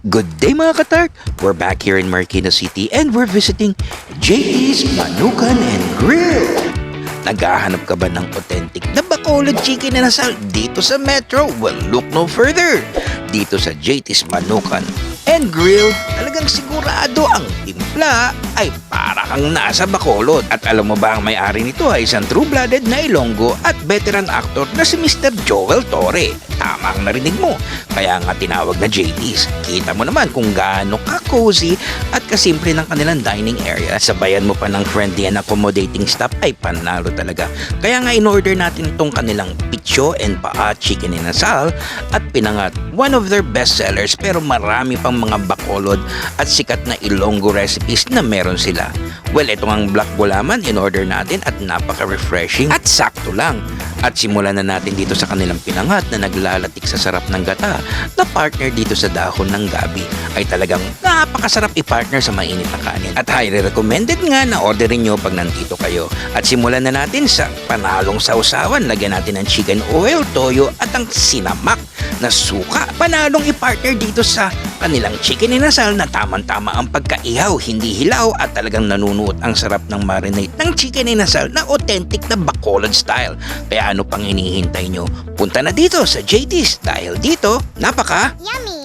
Good day mga katart! We're back here in Marikina City and we're visiting JT's Manukan and Grill. Naghahanap ka ba ng authentic na Bacolod chicken and asal dito sa Metro? Well, look no further. Dito sa JT's Manukan and Grill, talagang sigurado ang timpla ay para kang nasa Bacolod. At alam mo ba ang may-ari nito ay isang true-blooded na Ilonggo at veteran actor na si Mr. Joel Torre. Tama ang narinig mo, kaya nga tinawag na JT's. Kita mo naman kung gaano ka-cozy at kasimple ng kanilang dining area. Sabayan mo pa ng friendly and accommodating staff ay panalo talaga. Kaya nga in-order natin itong kanilang picho and paa chicken inasal at pinangat one of their best sellers pero marami pang mga Bacolod at sikat na Ilonggo recipes na meron sila. Well, ito ang black gulaman in-order natin at napaka-refreshing at sakto lang. At simulan na natin dito sa kanilang pinangat na naglalatik sa sarap ng gata na partner dito sa dahon ng gabi ay talagang napakasarap i-partner sa mainit na kanin. At highly recommended nga na orderin nyo pag nandito kayo. At simulan na natin sa panalong sausawan. Lagyan natin ng chicken oil, toyo at ang sinamak na suka. Panalong i-partner dito sa kanilang chicken inasal na tamang-tama ang pagkaihaw, hindi hilaw at talagang nanunuot ang sarap ng marinade ng chicken inasal na authentic na Bacolod style. Kaya ano pang hinihintay nyo? Punta na dito sa JT's dahil dito, napaka Yummy!